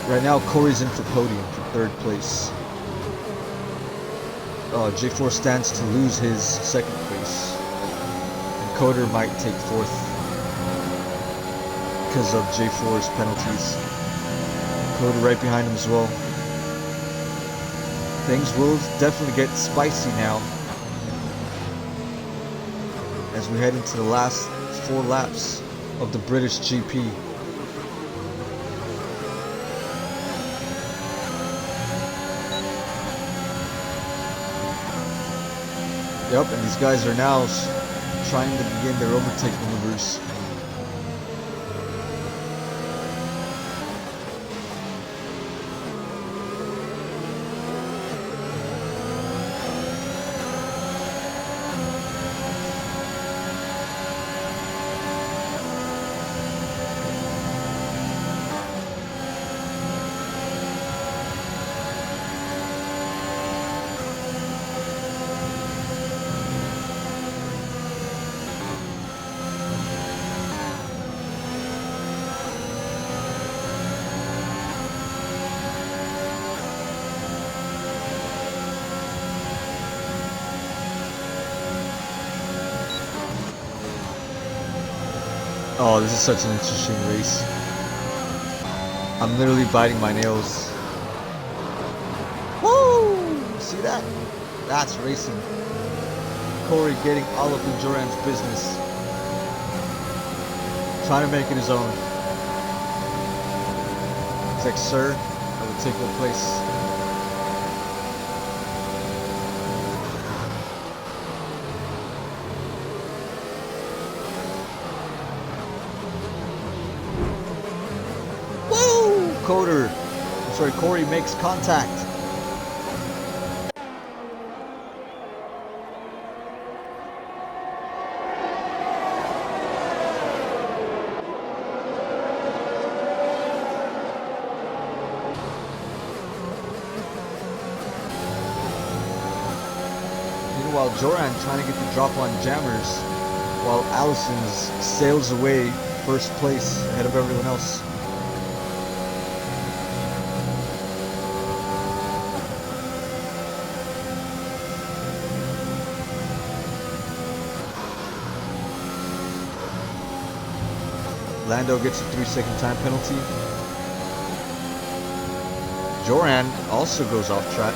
Right now, Corey's in for podium for 3rd place. J4 stands to lose his 2nd place, and Coder might take 4th because of J4's penalties. Coder right behind him as well. Things will definitely get spicy now as we head into the last 4 laps of the British GP. Yep, and these guys are now trying to begin their overtake maneuvers. Oh, this is such an interesting race. I'm literally biting my nails. Woo! See that? That's racing. Corey getting all up in Joran's business. Trying to make it his own. He's like, sir, I will take your place. Corey makes contact. Meanwhile, Joran trying to get the drop on jammers, while Allison's sails away first place ahead of everyone else. Lando gets a 3-second time penalty. Joran also goes off track.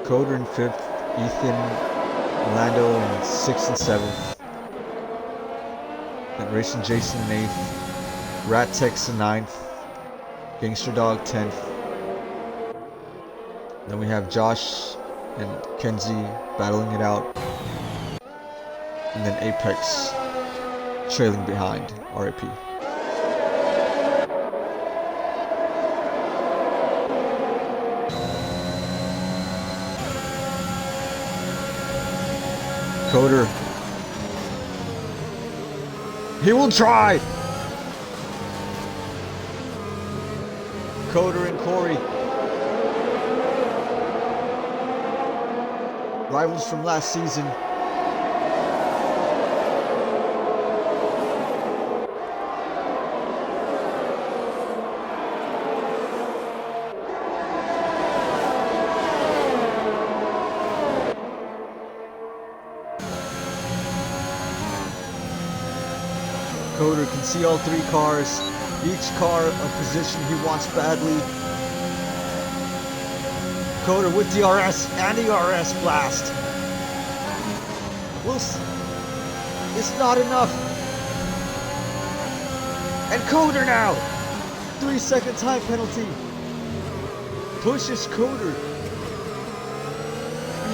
Coder in 5th, Ethan, Lando in 6th and 7th. And Racing Jason in 8th, Rat Tex in 9th, Gangster Dog 10th. Then we have Josh and Kenzie battling it out. And then Apex trailing behind, RIP. Coder. He will try! Coder and Corey. Rivals from last season. Coder can see all three cars, each car a position he wants badly. Coder with DRS and ERS blast. Wilson, it's not enough. And Coder now, 3-second time penalty. Pushes Coder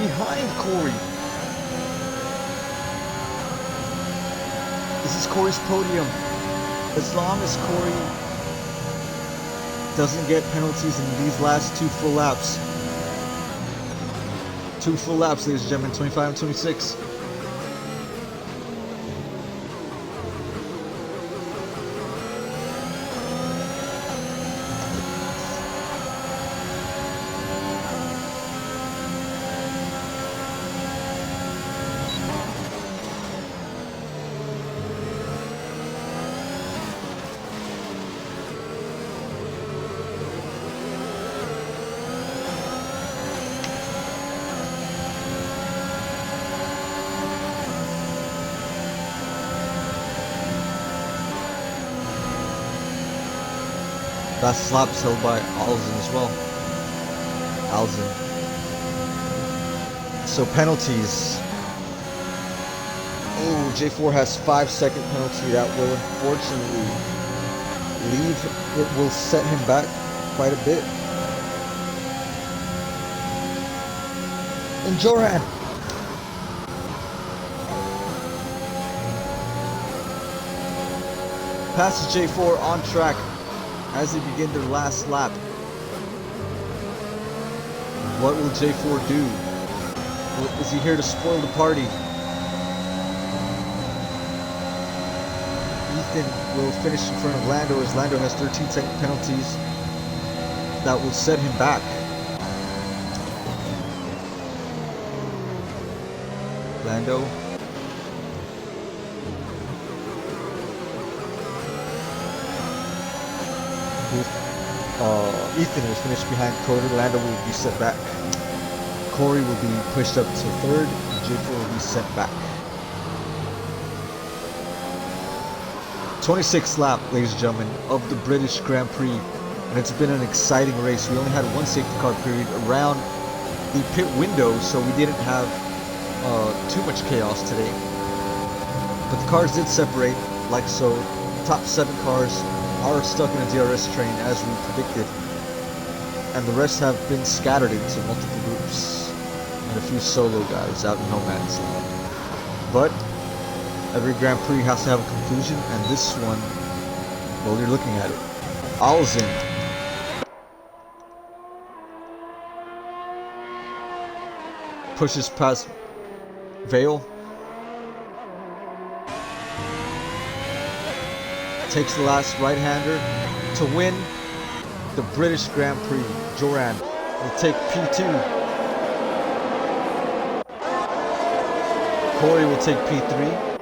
behind Corey. This is Corey's podium. As long as Corey doesn't get penalties in these last 2 full laps. 2 full laps, ladies and gentlemen, 25 and 26. Fastest laps held by Alzen as well. Alzen. So penalties. Ooh, J4 has 5-second penalty. That will unfortunately leave. It will set him back quite a bit. And Joran passes J4 on track as they begin their last lap. What will J4 do? Is he here to spoil the party? Ethan will finish in front of Lando as Lando has 13-second penalties that will set him back. Lando. Ethan will finish behind Coder. Lando will be set back. Corey will be pushed up to third, and J4 will be set back. 26th lap, ladies and gentlemen, of the British Grand Prix, and it's been an exciting race. We only had one safety car period around the pit window, so we didn't have too much chaos today. But the cars did separate, like so. Top 7 cars are stuck in a DRS train as we predicted, and the rest have been scattered into multiple groups and a few solo guys out in no man's land. But every Grand Prix has to have a conclusion, and this one, well, you're looking at it. Alzin pushes past Vale, takes the last right-hander to win the British Grand Prix. Joran will take P2. Corey will take P3.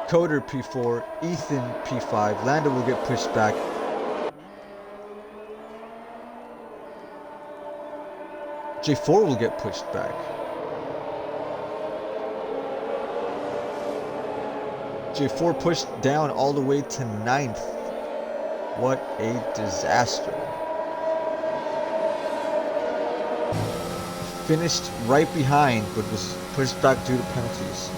Coder P4. Ethan P5. Lando will get pushed back. J4 will get pushed back. J4 pushed down all the way to 9th. What a disaster. Finished right behind, but was pushed back due to penalties.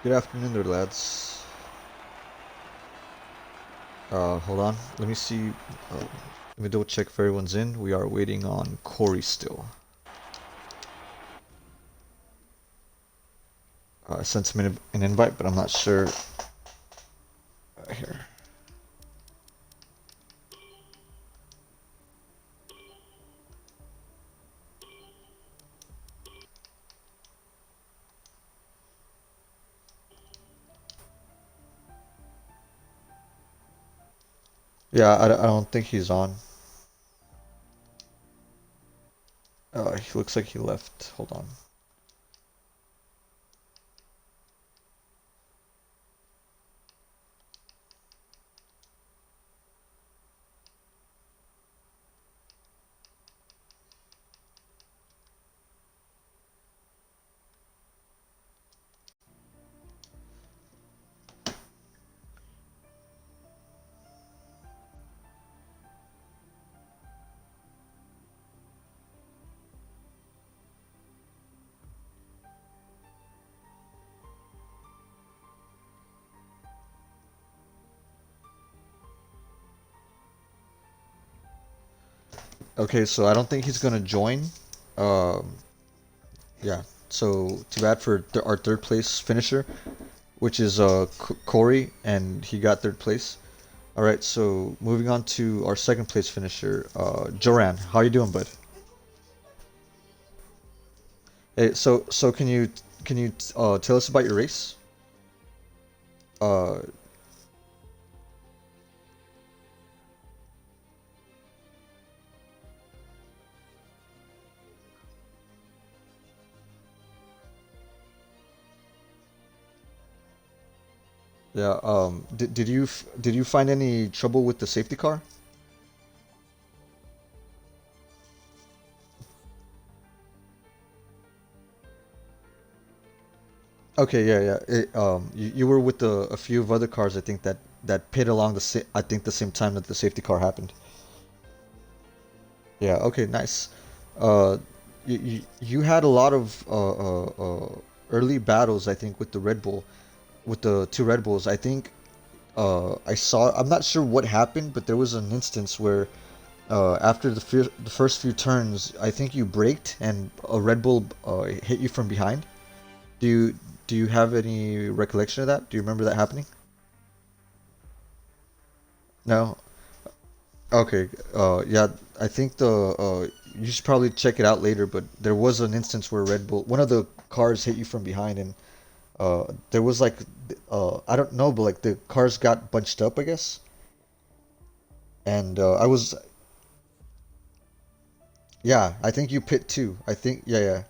Good afternoon there, lads. Hold on. Let me see. Let me double check if everyone's in. We are waiting on Corey still. I sent him an invite, but I'm not sure. Here. Yeah, I don't think he's on. He looks like he left. Hold on. Okay, so I don't think he's gonna join. Um, yeah. So too bad for our third place finisher, which is Corey, and he got third place. All right, so moving on to our second place finisher, Joran. How you doing, bud? Hey, so can you tell us about your race? Uh, yeah. Did you find any trouble with the safety car? Okay, yeah, yeah. You were with a few of other cars, I think that pit along I think the same time that the safety car happened. Yeah. Okay. Nice. Uh, you had a lot of early battles, I think, with the Red Bull, with the two Red Bulls. I think I saw. I'm not sure what happened, but there was an instance where after the first few turns, I think you braked and a Red Bull hit you from behind. Do you do you have any recollection of that? Do you remember that happening? No. Okay. Yeah, I think the you should probably check it out later, but there was an instance where Red Bull, one of the cars hit you from behind, and there was like I don't know, but like the cars got bunched up, I guess. And I was yeah, I think you pit too. I think yeah, yeah.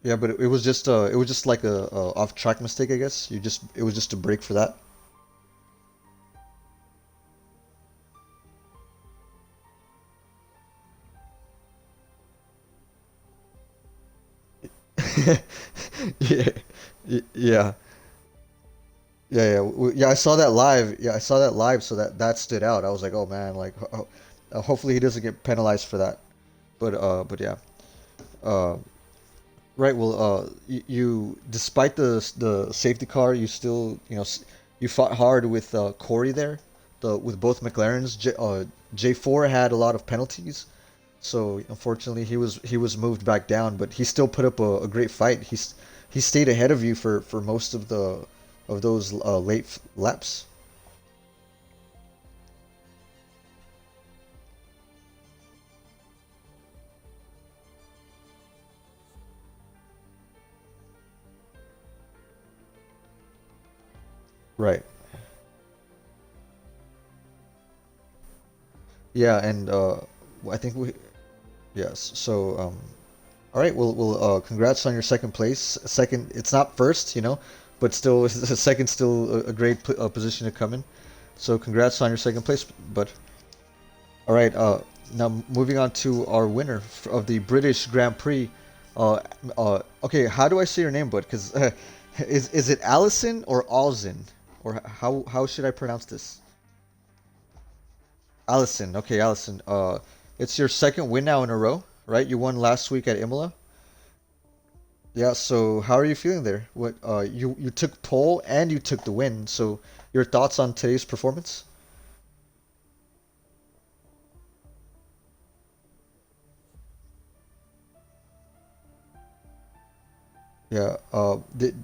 Yeah, but it was just like a off track mistake, I guess. You just it was just a break for that. Yeah, yeah, yeah, yeah. Yeah, I saw that live. Yeah, I saw that live, so that stood out. I was like, oh man, like hopefully he doesn't get penalized for that. But yeah. Uh, right. Well, you despite the safety car, you still you fought hard with Corey there. The with both McLarens. J4 had a lot of penalties. So unfortunately, he was moved back down, but he still put up a great fight. He stayed ahead of you for most of those laps. Right. Yeah, and I think we yes. So all right. Well, congrats on your second place. Second, it's not first, but still, second still a great position to come in. So congrats on your second place, bud. All right. Now moving on to our winner of the British Grand Prix. Okay, how do I say your name, bud? Because is it Allison or Alzin, or how should I pronounce this? Allison. Okay, Allison. It's your second win now in a row, right? You won last week at Imola. Yeah. So how are you feeling there? What? You took pole and you took the win. So your thoughts on today's performance? Yeah. Did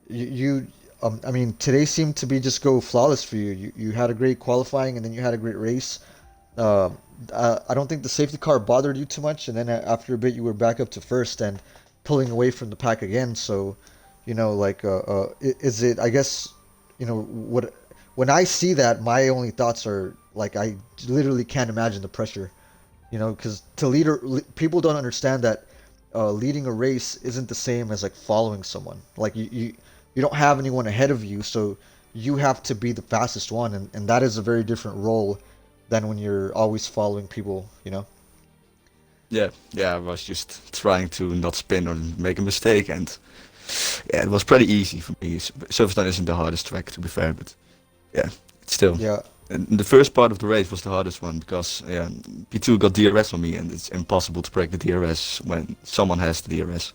you I mean, today seemed to be just go flawless for you. You had a great qualifying and then you had a great race. Uh, I don't think the safety car bothered you too much, and then after a bit you were back up to first and pulling away from the pack again. So, like, is it? I guess, what when I see that, my only thoughts are like I literally can't imagine the pressure. Because people don't understand that leading a race isn't the same as like following someone. Like you don't have anyone ahead of you, so you have to be the fastest one, and that is a very different role than when you're always following people. Yeah, yeah, I was just trying to not spin or make a mistake, and yeah, it was pretty easy for me. Silverstone isn't the hardest track, to be fair, but yeah, it's still. Yeah. And the first part of the race was the hardest one because yeah, P2 got DRS on me, and it's impossible to break the DRS when someone has the DRS.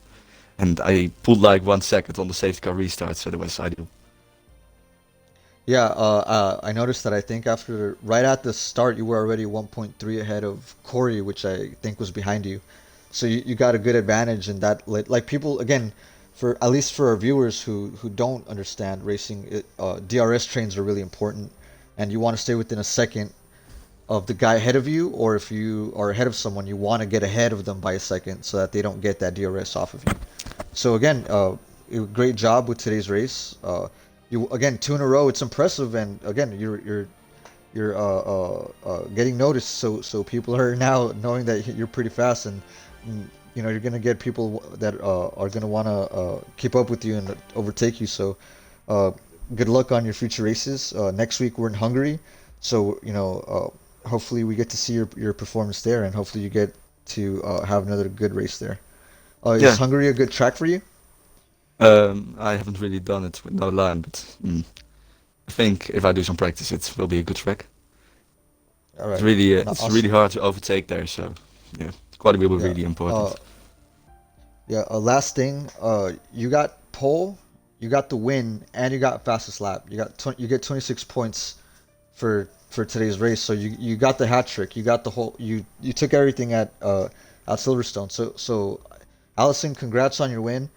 And I pulled like 1 second on the safety car restart, so that was ideal. Yeah, I noticed that I think right at the start, you were already 1.3 ahead of Corey, which I think was behind you. So you got a good advantage in that. Like people, again, for at least for our viewers who don't understand racing, DRS trains are really important, and you want to stay within a second of the guy ahead of you, or if you are ahead of someone, you want to get ahead of them by a second so that they don't get that DRS off of you. So again, great job with today's race. You again 2 in a row. It's impressive, and again, you're getting noticed. So people are now knowing that you're pretty fast, and you know you're gonna get people that are gonna wanna keep up with you and overtake you. So uh, good luck on your future races. Next week we're in Hungary, so hopefully we get to see your performance there, and hopefully you get to have another good race there. Is Yeah, Hungary a good track for you? I haven't really done it with no line, but I think if I do some practice, it will be a good track. All It's right, really no, it's really awesome. hard to overtake there, so yeah, quality will be Yeah. really Uh, important. yeah. Last thing. You got pole, you got the win, and you got fastest lap. You get 26 points for today's race. So you got the hat trick. You got the whole. You took everything at Silverstone. So Allison, congrats on your win,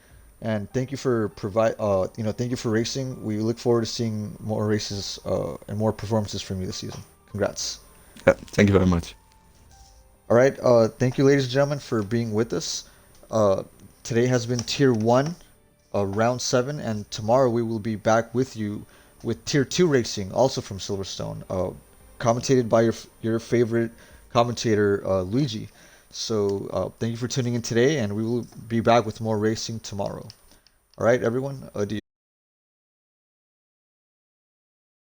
and thank you for thank you for racing. We look forward to seeing more races and more performances from you this season. Congrats. Yeah, thank you very much. All right. Thank you, ladies and gentlemen, for being with us. Uh, Today has been Tier 1, Round 7, and tomorrow we will be back with you with Tier 2 racing, also from Silverstone, commentated by your favorite commentator, Luigi. So thank you for tuning in today, and we will be back with more racing tomorrow. All right, everyone. Adieu.